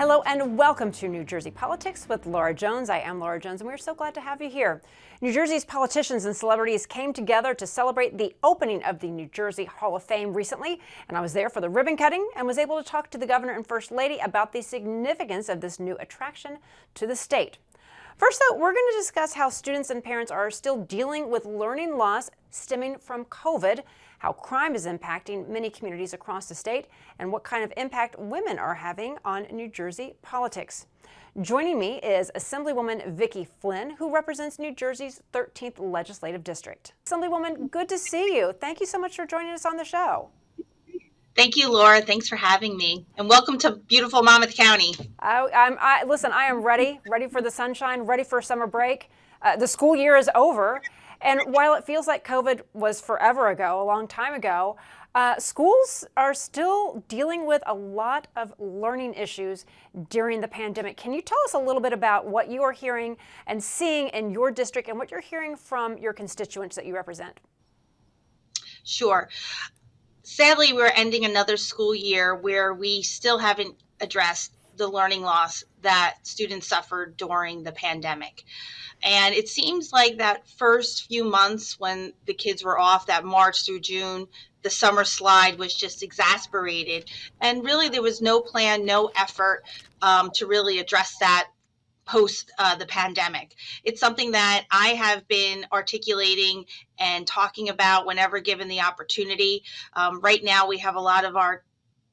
Hello and welcome to New Jersey Politics with Laura Jones. I am Laura Jones and we're so glad to have you here. New Jersey's politicians and celebrities came together to celebrate the opening of the New Jersey Hall of Fame recently, and I was there for the ribbon cutting and was able to talk to the governor and first lady about the significance of this new attraction to the state. First, though, we're going to discuss how students and parents are still dealing with learning loss stemming from COVID, how crime is impacting many communities across the state, and what kind of impact women are having on New Jersey politics. Joining me is Assemblywoman Vikki Flynn, who represents New Jersey's 13th Legislative District. Assemblywoman, good to see you. Thank you so much for joining us on the show. Thank you, Laura. Thanks for having me. And welcome to beautiful Monmouth County. Listen, I am ready for the sunshine, ready for summer break. The school year is over. And while it feels like COVID was forever ago, a long time ago, schools are still dealing with a lot of learning issues during the pandemic. Can you tell us a little bit about what you are hearing and seeing in your district and what you're hearing from your constituents that you represent? Sure. Sadly, we're ending another school year where we still haven't addressed the learning loss that students suffered during the pandemic. And it seems like that first few months when the kids were off, that March through June, the summer slide was just exasperated. And really, there was no plan, no effort to really address that post the pandemic. It's something that I have been articulating and talking about whenever given the opportunity. Right now, we have a lot of our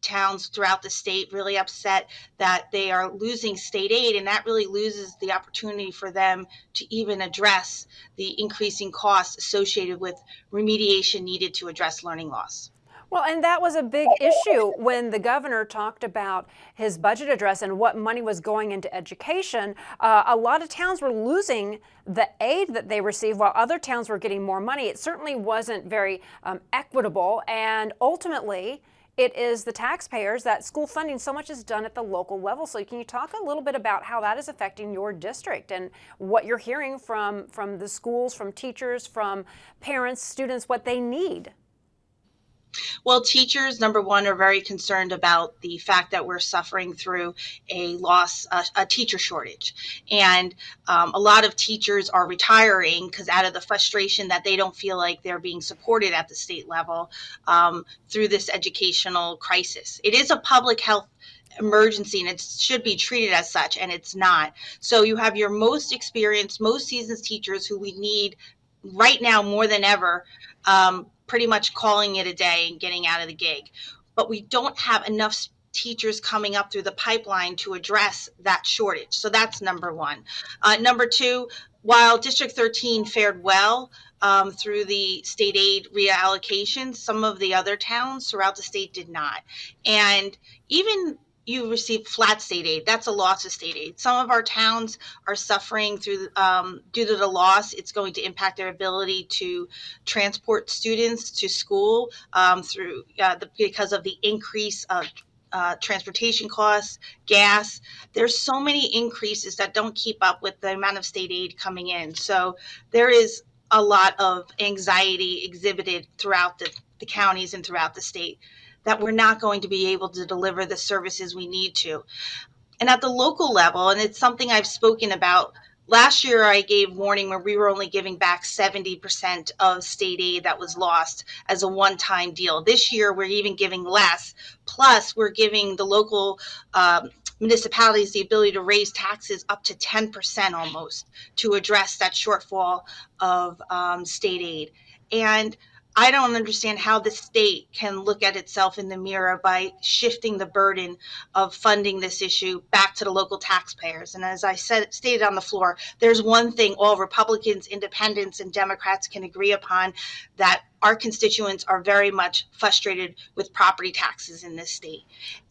towns throughout the state really upset that they are losing state aid, and that really loses the opportunity for them to even address the increasing costs associated with remediation needed to address learning loss. Well, and that was a big issue when the governor talked about his budget address and what money was going into education. A lot of towns were losing the aid that they received while other towns were getting more money. It certainly wasn't very equitable, and ultimately it is the taxpayers that school funding so much is done at the local level. So can you talk a little bit about how that is affecting your district and what you're hearing from the schools, from teachers, from parents, students, what they need? Well, teachers, number one, are very concerned about the fact that we're suffering through a loss, a teacher shortage. And a lot of teachers are retiring because out of the frustration that they don't feel like they're being supported at the state level through this educational crisis. It is a public health emergency and it should be treated as such, and it's not. So you have your most experienced, most seasoned teachers who we need right now more than ever, pretty much calling it a day and getting out of the gig. But we don't have enough teachers coming up through the pipeline to address that shortage. So that's number one. Number two, while District 13 fared well through the state aid reallocation, some of the other towns throughout the state did not. And even you receive flat state aid. That's a loss of state aid. Some of our towns are suffering through due to the loss. It's going to impact their ability to transport students to school because of the increase of transportation costs, gas. There's so many increases that don't keep up with the amount of state aid coming in. So there is a lot of anxiety exhibited throughout the counties and throughout the state that we're not going to be able to deliver the services we need to. And at the local level, and it's something I've spoken about, last year I gave warning where we were only giving back 70% of state aid that was lost as a one-time deal. This year we're even giving less. Plus we're giving the local municipalities the ability to raise taxes up to 10% almost to address that shortfall of state aid. And I don't understand how the state can look at itself in the mirror by shifting the burden of funding this issue back to the local taxpayers. And as I stated on the floor, there's one thing all Republicans, independents, and Democrats can agree upon, that our constituents are very much frustrated with property taxes in this state.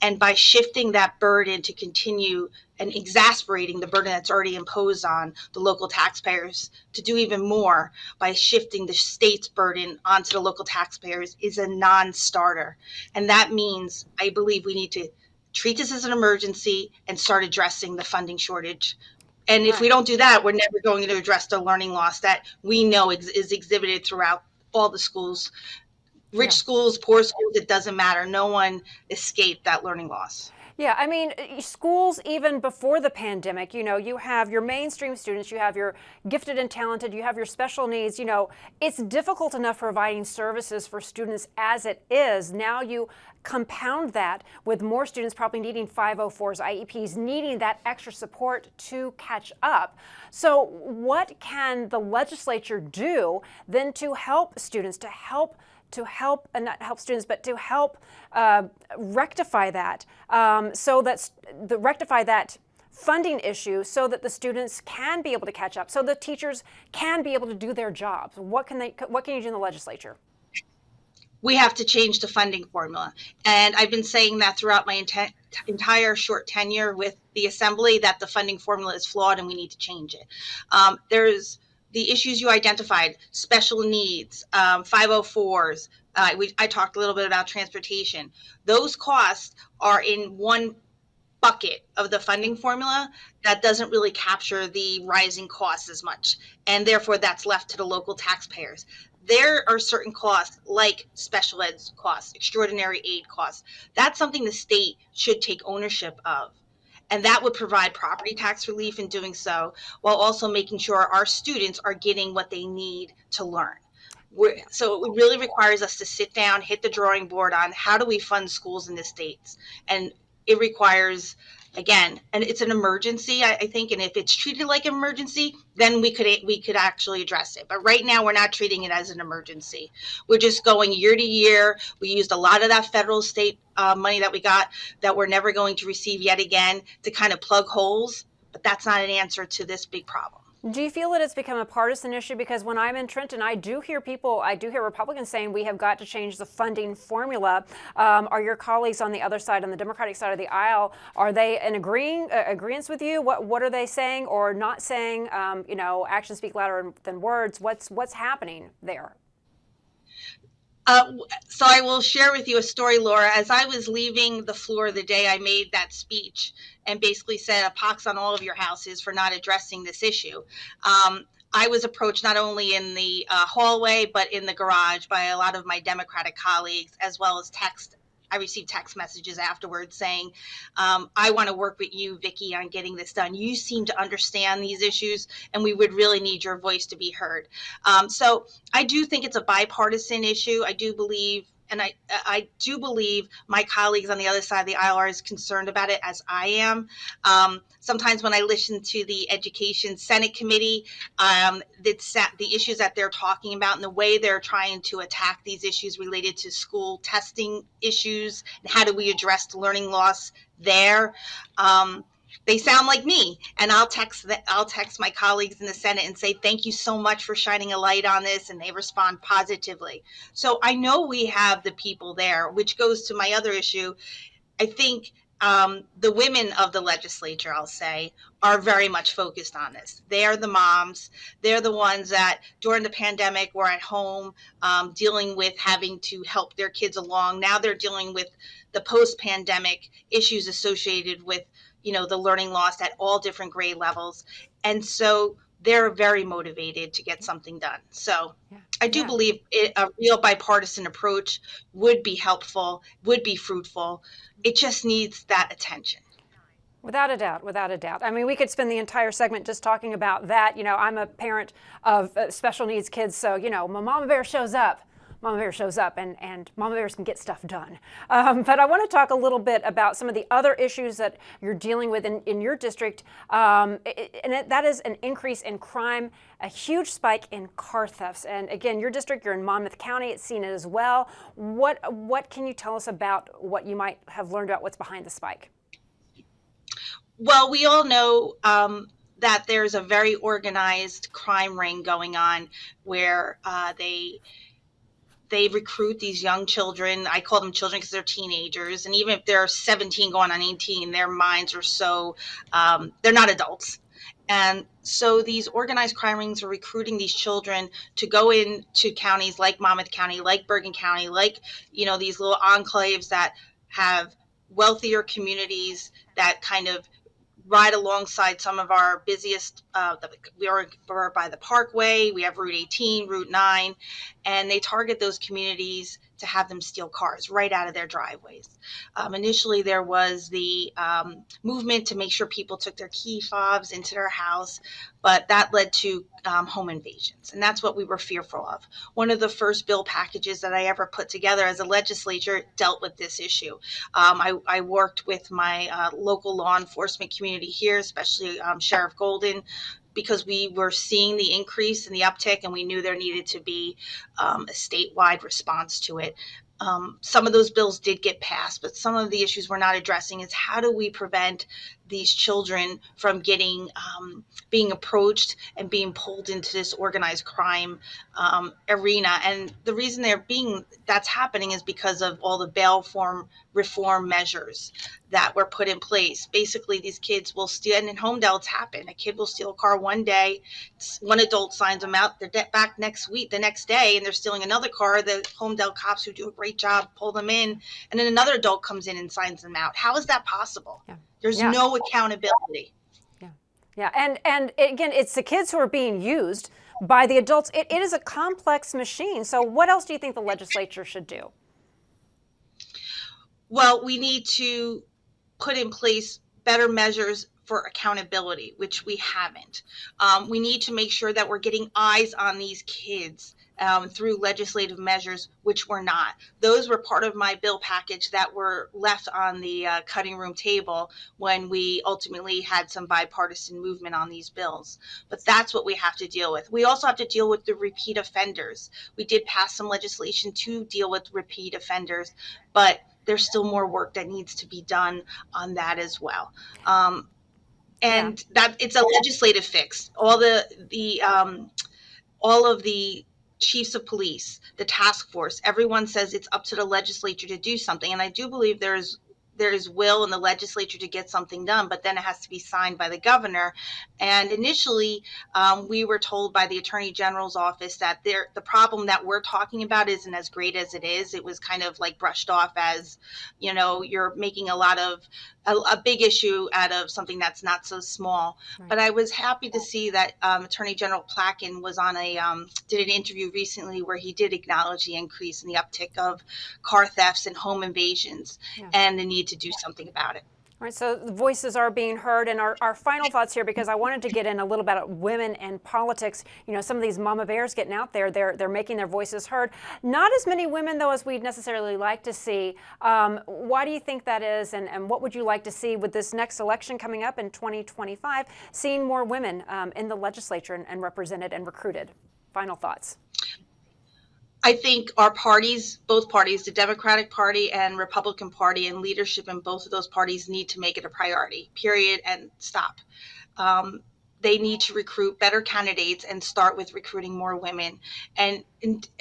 And by shifting that burden to continue and exasperating the burden that's already imposed on the local taxpayers to do even more by shifting the state's burden onto the local taxpayers is a non-starter. And that means I believe we need to treat this as an emergency and start addressing the funding shortage. And if we don't do that, we're never going to address the learning loss that we know is exhibited throughout all the schools. Rich schools, poor schools, it doesn't matter. No one escaped that learning loss. Yeah, I mean, schools, even before the pandemic, you have your mainstream students, you have your gifted and talented, you have your special needs. It's difficult enough providing services for students as it is. Now you compound that with more students probably needing 504s, IEPs, needing that extra support to catch up. So, what can the legislature do then to help students, and not help students, but to help rectify that, rectify that funding issue, so that the students can be able to catch up, so the teachers can be able to do their jobs? What can you do in the legislature? We have to change the funding formula. And I've been saying that throughout my entire short tenure with the Assembly, that the funding formula is flawed and we need to change it. There's the issues you identified: special needs, 504s. I talked a little bit about transportation. Those costs are in one bucket of the funding formula that doesn't really capture the rising costs as much. And therefore, that's left to the local taxpayers. There are certain costs like special ed costs, extraordinary aid costs. That's something the state should take ownership of. And that would provide property tax relief in doing so, while also making sure our students are getting what they need to learn. So it really requires us to sit down, hit the drawing board on how do we fund schools in the states. And it requires, again, and it's an emergency, I think, and if it's treated like an emergency, then we could actually address it. But right now, we're not treating it as an emergency. We're just going year to year. We used a lot of that federal state money that we got that we're never going to receive yet again to kind of plug holes, but that's not an answer to this big problem. Do you feel that it's become a partisan issue? Because when I'm in Trenton, I do hear Republicans saying we have got to change the funding formula. Are your colleagues on the other side, on the Democratic side of the aisle, are they in agreement with you? What are they saying or not saying? Actions speak louder than words. What's happening there? So I will share with you a story, Laura. As I was leaving the floor the day I made that speech and basically said a pox on all of your houses for not addressing this issue, I was approached not only in the hallway, but in the garage by a lot of my Democratic colleagues, as well as text. I received text messages afterwards saying, I want to work with you, Vikki, on getting this done. You seem to understand these issues, and we would really need your voice to be heard. So I do think it's a bipartisan issue. I do believe, and I do believe my colleagues on the other side of the aisle are as concerned about it as I am. Sometimes when I listen to the Education Senate Committee, the issues that they're talking about and the way they're trying to attack these issues related to school testing issues and how do we address the learning loss there, they sound like me. And I'll text my colleagues in the Senate and say, thank you so much for shining a light on this. And they respond positively. So I know we have the people there, which goes to my other issue. I think the women of the legislature, I'll say, are very much focused on this. They are the moms. They're the ones that during the pandemic were at home dealing with having to help their kids along. Now they're dealing with the post-pandemic issues associated with, the learning loss at all different grade levels. And so they're very motivated to get something done. So I do believe a real bipartisan approach would be helpful, would be fruitful. It just needs that attention. Without a doubt, without a doubt. I mean, we could spend the entire segment just talking about that. I'm a parent of special needs kids, so, my mama bear shows up. Mama Bear shows up, and Mama Bears can get stuff done. But I want to talk a little bit about some of the other issues that you're dealing with in your district, that is an increase in crime, a huge spike in car thefts. And again, your district, you're in Monmouth County, it's seen it as well. What can you tell us about what you might have learned about what's behind the spike? Well, we all know that there's a very organized crime ring going on where they recruit these young children. I call them children because they're teenagers. And even if they're 17 going on 18, their minds are so, they're not adults. And so these organized crime rings are recruiting these children to go into counties like Monmouth County, like Bergen County, like, these little enclaves that have wealthier communities that kind of ride alongside some of our busiest. We're by the Parkway, we have Route 18, Route 9, and they target those communities to have them steal cars right out of their driveways. Initially, there was the movement to make sure people took their key fobs into their house, but that led to home invasions, and that's what we were fearful of. One of the first bill packages that I ever put together as a legislature dealt with this issue. I worked with my local law enforcement community here, especially Sheriff Golden, because we were seeing the increase in the uptick, and we knew there needed to be a statewide response to it. Some of those bills did get passed, but some of the issues we're not addressing is how do we prevent these children from getting being approached and being pulled into this organized crime arena. And the reason that's happening is because of all the bail reform measures that were put in place. Basically, these kids will steal, and in Homedale it's happened. A kid will steal a car one day, one adult signs them out, they're back the next day, and they're stealing another car. The Homedale cops, who do a great job, pull them in, and then another adult comes in and signs them out. How is that possible? Yeah. There's no accountability. Yeah, and again, it's the kids who are being used by the adults. It is a complex machine. So what else do you think the legislature should do? Well, we need to put in place better measures for accountability, which we haven't. We need to make sure that we're getting eyes on these kids through legislative measures, which we're not. Those were part of my bill package that were left on the cutting room table when we ultimately had some bipartisan movement on these bills. But that's what we have to deal with. We also have to deal with the repeat offenders. We did pass some legislation to deal with repeat offenders, but there's still more work that needs to be done on that as well. That it's a legislative fix. All of the chiefs of police, the task force, everyone says it's up to the legislature to do something. And I do believe there is will in the legislature to get something done, but then it has to be signed by the governor. And initially, we were told by the Attorney General's office that the problem that we're talking about isn't as great as it is. It was kind of like brushed off as, you're making a big issue out of something that's not so small. Right. But I was happy to see that Attorney General Placken was on did an interview recently where he did acknowledge the increase in the uptick of car thefts and home invasions and the need to do something about it. All right, so the voices are being heard, and our final thoughts here, because I wanted to get in a little bit of women and politics. Some of these mama bears getting out there, they're making their voices heard. Not as many women, though, as we'd necessarily like to see. Why do you think that is, and what would you like to see with this next election coming up in 2025, seeing more women in the legislature and represented and recruited? Final thoughts. I think our parties, both parties, the Democratic Party and Republican Party, and leadership in both of those parties need to make it a priority, period, and stop. They need to recruit better candidates and start with recruiting more women and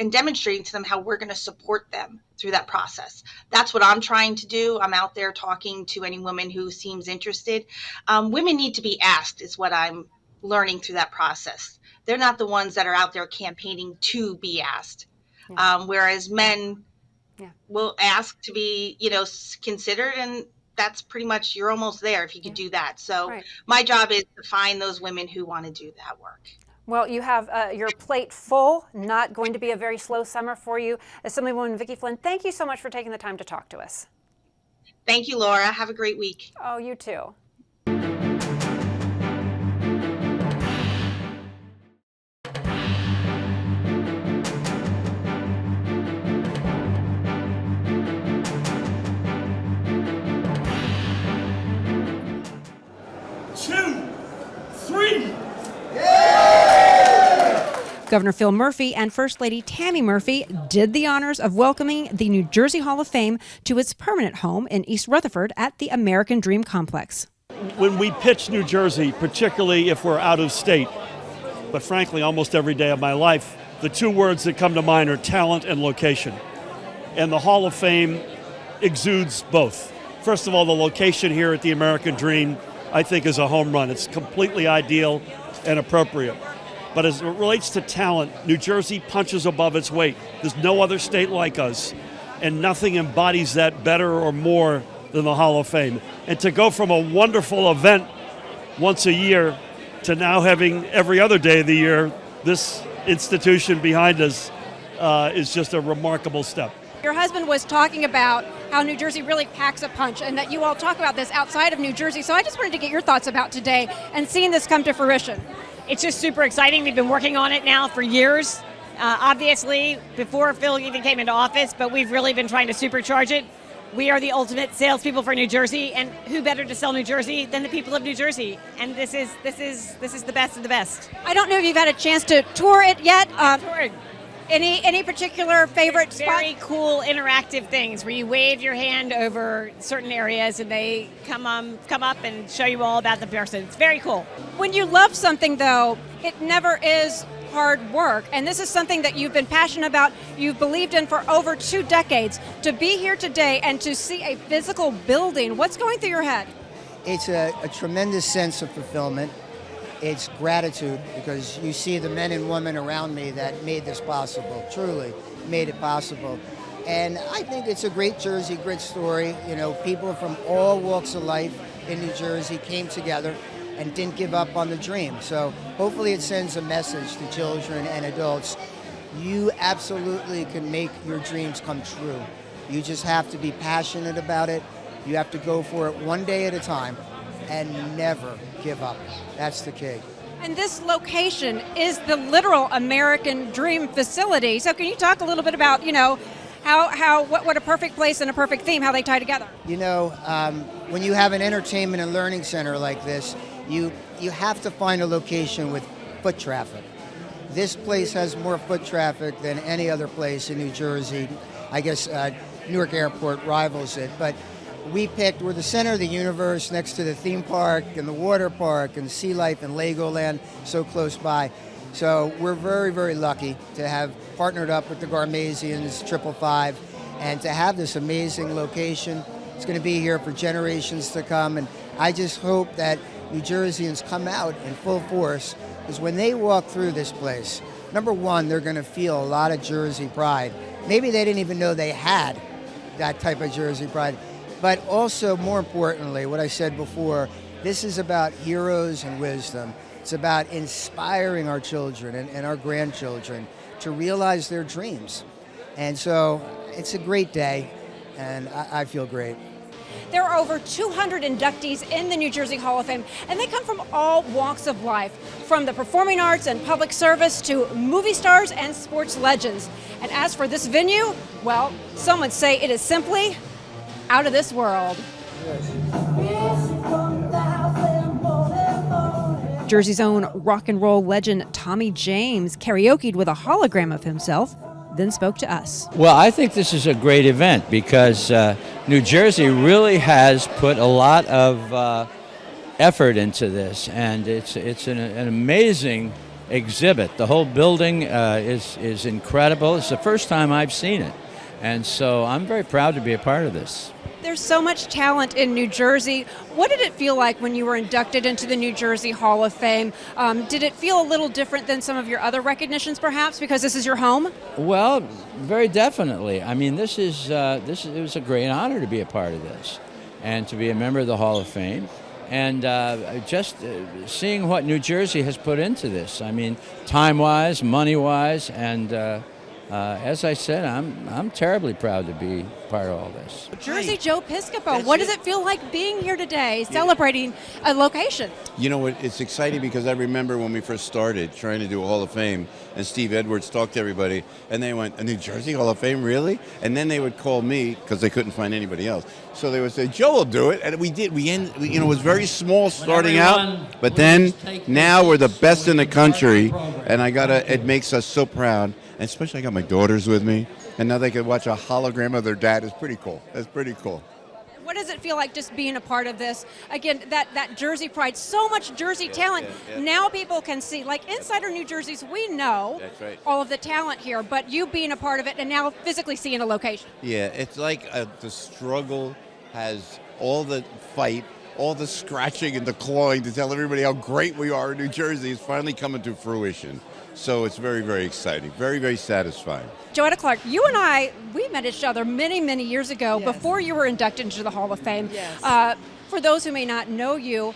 demonstrating to them how we're going to support them through that process. That's what I'm trying to do. I'm out there talking to any woman who seems interested. Women need to be asked is what I'm learning through that process. They're not the ones that are out there campaigning to be asked. Whereas men will ask to be, considered, and that's pretty much, you're almost there if you could do that. So my job is to find those women who want to do that work. Well, you have your plate full, not going to be a very slow summer for you. Assemblywoman Vikki Flynn, thank you so much for taking the time to talk to us. Thank you, Laura. Have a great week. Oh, you too. Governor Phil Murphy and First Lady Tammy Murphy did the honors of welcoming the New Jersey Hall of Fame to its permanent home in East Rutherford at the American Dream Complex. When we pitch New Jersey, particularly if we're out of state, but frankly almost every day of my life, the two words that come to mind are talent and location. And the Hall of Fame exudes both. First of all, the location here at the American Dream, I think, is a home run. It's completely ideal and appropriate. But as it relates to talent, New Jersey punches above its weight. There's no other state like us, and nothing embodies that better or more than the Hall of Fame. And to go from a wonderful event once a year to now having every other day of the year, this institution behind us is just a remarkable step. Your husband was talking about how New Jersey really packs a punch and that you all talk about this outside of New Jersey. So I just wanted to get your thoughts about today and seeing this come to fruition. It's just super exciting. We've been working on it now for years, obviously before Phil even came into office, but we've really been trying to supercharge it. We are the ultimate salespeople for New Jersey, and who better to sell New Jersey than the people of New Jersey? And this is the best of the best. I don't know if you've had a chance to tour it yet. Toured. Any particular favorite spot? Very cool interactive things where you wave your hand over certain areas and they come up and show you all about the person. It's very cool. When you love something, though, it never is hard work. And this is something that you've been passionate about, you've believed in for over 2 decades. To be here today and to see a physical building, what's going through your head? It's a tremendous sense of fulfillment. It's gratitude because you see the men and women around me that made this possible, truly made it possible. And I think it's a great Jersey grit story. You know, people from all walks of life in New Jersey came together and didn't give up on the dream. So hopefully it sends a message to children and adults. You absolutely can make your dreams come true. You just have to be passionate about it. You have to go for it one day at a time and never give up. That's the key. And this location is the literal American Dream facility. So can you talk a little bit about, what a perfect place and a perfect theme, how they tie together? When you have an entertainment and learning center like this, you have to find a location with foot traffic. This place has more foot traffic than any other place in New Jersey. I guess Newark Airport rivals it, but we're the center of the universe next to the theme park and the water park and Sea Life and Legoland so close by. So we're very, very lucky to have partnered up with the Garmasians, 555, and to have this amazing location. It's going to be here for generations to come, and I just hope that New Jerseyans come out in full force, because when they walk through this place, number one, they're going to feel a lot of Jersey pride. Maybe they didn't even know they had that type of Jersey pride. But also, more importantly, what I said before, this is about heroes and wisdom. It's about inspiring our children and our grandchildren to realize their dreams. And so it's a great day, and I feel great. There are over 200 inductees in the New Jersey Hall of Fame, and they come from all walks of life, from the performing arts and public service to movie stars and sports legends. And as for this venue, well, some would say it is simply out of this world. Jersey's own rock and roll legend Tommy James karaoke'd with a hologram of himself, then spoke to us. Well, I think this is a great event because New Jersey really has put a lot of effort into this, and it's an amazing exhibit. The whole building is incredible. It's the first time I've seen it, and so I'm very proud to be a part of this. There's so much talent in New Jersey. What did it feel like when you were inducted into the New Jersey Hall of Fame? Did it feel a little different than some of your other recognitions, perhaps, because this is your home? Well, very definitely. I mean, it was a great honor to be a part of this and to be a member of the Hall of Fame. And just seeing what New Jersey has put into this. I mean, time-wise, money-wise, and as I said, I'm terribly proud to be part of all this. Jersey Joe Piscopo, what does it feel like being here today, celebrating a location? You know, it's exciting because I remember when we first started trying to do a Hall of Fame, and Steve Edwards talked to everybody, and they went, "A New Jersey Hall of Fame, really?" And then they would call me because they couldn't find anybody else. So they would say, "Joe will do it," and we did. It was very small starting out, but then now we're the best in the country, and it makes us so proud. And especially I got my daughters with me, and now they can watch a hologram of their dad. It's pretty cool. That's pretty cool. What does it feel like just being a part of this? Again, that Jersey pride, so much Jersey talent. Yeah. Now people can see, like Insider New Jersey's, we know That's right. all of the talent here, but you being a part of it and now physically seeing a location. Yeah, it's like the struggle has all the fight, all the scratching and the clawing to tell everybody how great we are in New Jersey is finally coming to fruition. So it's very, very exciting, very, very satisfying. Joetta Clark, you and we met each other many, many years ago before you were inducted into the Hall of Fame. Yes. For those who may not know you,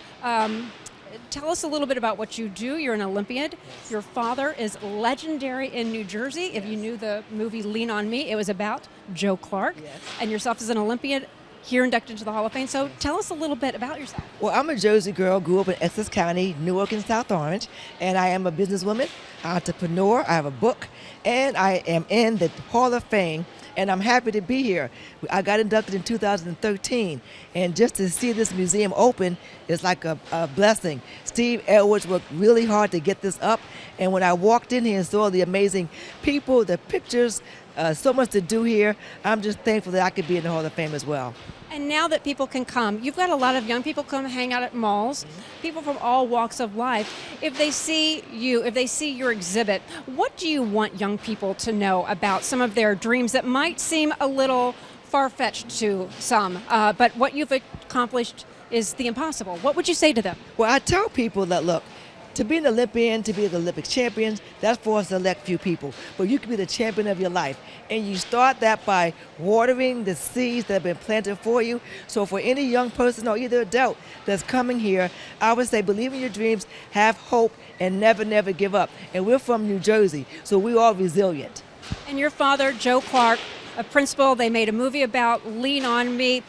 Tell us a little bit about what you do. You're an Olympian. Your father is legendary in New Jersey. If you knew the movie Lean on Me, it was about Joe Clark. Yes. And yourself as an Olympian here inducted into the Hall of Fame. So tell us a little bit about yourself. Well, I'm a Jersey girl, grew up in Essex County, Newark and South Orange, and I am a businesswoman, entrepreneur. I have a book, and I am in the Hall of Fame, and I'm happy to be here. I got inducted in 2013, and just to see this museum open is like a blessing. Steve Edwards worked really hard to get this up, and when I walked in here and saw the amazing people, the pictures, so much to do here, I'm just thankful that I could be in the Hall of Fame as well. And now that people can come, you've got a lot of young people come hang out at malls, people from all walks of life. If they see you, if they see your exhibit, what do you want young people to know about some of their dreams that might seem a little far-fetched to some, but what you've accomplished is the impossible? What would you say to them? Well, I tell people that, look, to be an Olympian, to be an Olympic champion, that's for a select few people. But you can be the champion of your life. And you start that by watering the seeds that have been planted for you. So for any young person or either adult that's coming here, I would say believe in your dreams, have hope, and never, never give up. And we're from New Jersey, so we're all resilient. And your father, Joe Clark, a principal, they made a movie about Lean on Me.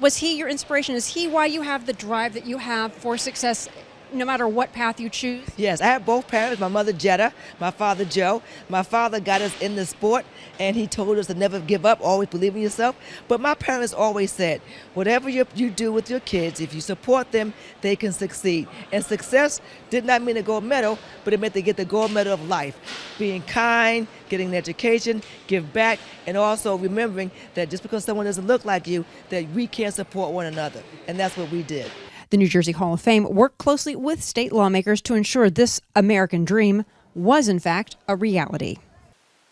Was he your inspiration? Is he why you have the drive that you have for success no matter what path you choose? Yes, I have both parents, my mother Jetta, my father Joe. My father got us in the sport, and he told us to never give up, always believe in yourself. But my parents always said, whatever you do with your kids, if you support them, they can succeed. And success did not mean a gold medal, but it meant to get the gold medal of life. Being kind, getting an education, give back, and also remembering that just because someone doesn't look like you, that we can support one another. And that's what we did. The New Jersey Hall of Fame worked closely with state lawmakers to ensure this American dream was, in fact, a reality.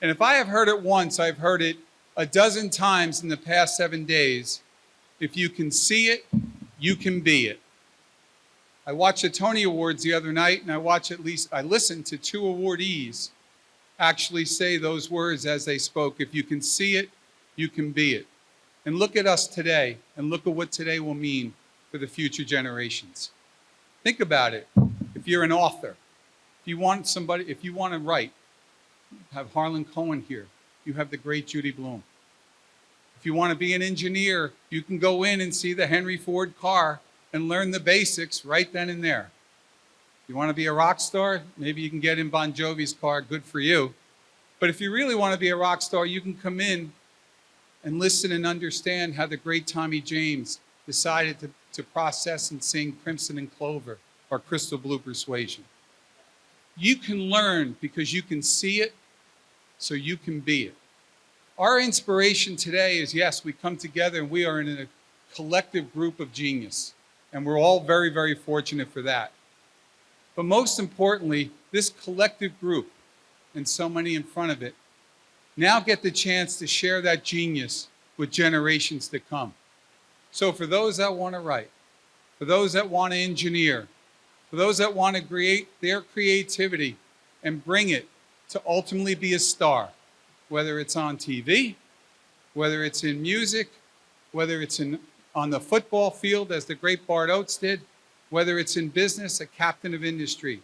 And if I have heard it once, I've heard it a dozen times in the past 7 days. If you can see it, you can be it. I watched the Tony Awards the other night, and I listened to 2 awardees actually say those words as they spoke. If you can see it, you can be it. And look at us today, and look at what today will mean for the future generations. Think about it. If you're an author, if you want to write, have Harlan Cohen here. You have the great Judy Blume. If you want to be an engineer, you can go in and see the Henry Ford car and learn the basics right then and there. If you want to be a rock star, maybe you can get in Bon Jovi's car, good for you. But if you really want to be a rock star, you can come in and listen and understand how the great Tommy James decided to process and sing Crimson and Clover or Crystal Blue Persuasion. You can learn because you can see it, so you can be it. Our inspiration today is, yes, we come together and we are in a collective group of genius. And we're all very, very fortunate for that. But most importantly, this collective group, and so many in front of it, now get the chance to share that genius with generations to come. So for those that want to write, for those that want to engineer, for those that want to create their creativity and bring it to ultimately be a star, whether it's on TV, whether it's in music, whether it's on the football field, as the great Bart Oates did, whether it's in business, a captain of industry.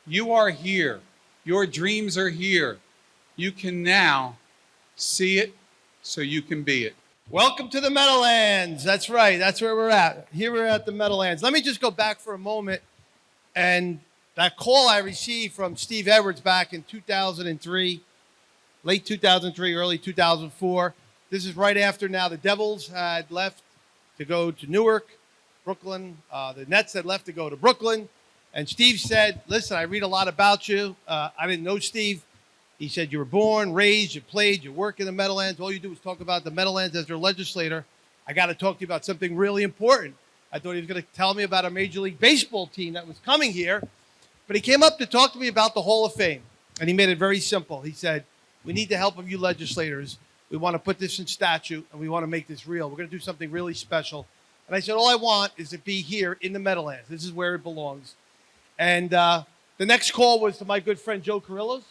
You are here. Your dreams are here. You can now see it so you can be it. Welcome to the Meadowlands. That's right. That's where we're at. Here we're at the Meadowlands. Let me just go back for a moment. And that call I received from Steve Edwards back in 2003, late 2003, early 2004. This is right after now the Devils had left to go to Newark, Brooklyn. The Nets had left to go to Brooklyn. And Steve said, listen, I read a lot about you. I didn't know Steve. He said, you were born, raised, you played, you work in the Meadowlands. All you do is talk about the Meadowlands as their legislator. I got to talk to you about something really important. I thought he was going to tell me about a Major League Baseball team that was coming here. But he came up to talk to me about the Hall of Fame. And he made it very simple. He said, we need the help of you legislators. We want to put this in statute, and we want to make this real. We're going to do something really special. And I said, all I want is to be here in the Meadowlands. This is where it belongs. And the next call was to my good friend Joe Carrillo's.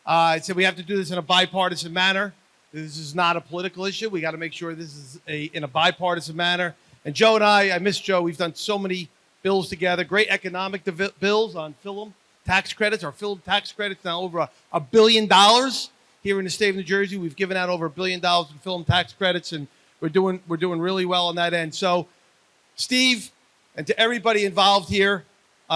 I said, we have to do this in a bipartisan manner. This is not a political issue. We got to make sure this is in a bipartisan manner. And Joe and I miss Joe. We've done so many bills together, great economic bills on film tax credits. Our film tax credits now over $1 billion here in the state of New Jersey. We've given out over $1 billion in film tax credits, and we're doing really well on that end. So, Steve, and to everybody involved here,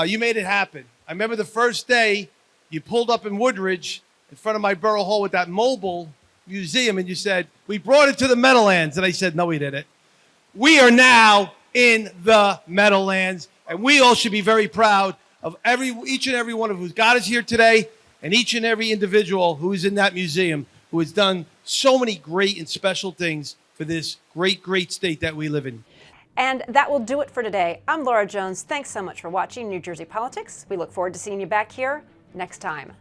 you made it happen. I remember the first day you pulled up in Woodridge in front of my borough hall with that mobile museum, and you said, "We brought it to the Meadowlands." And I said, "No, we didn't. We are now in the Meadowlands, and we all should be very proud of each and every one of who's got us here today, and each and every individual who is in that museum who has done so many great and special things for this great, great state that we live in." And that will do it for today. I'm Laura Jones. Thanks so much for watching New Jersey Politics. We look forward to seeing you back here next time.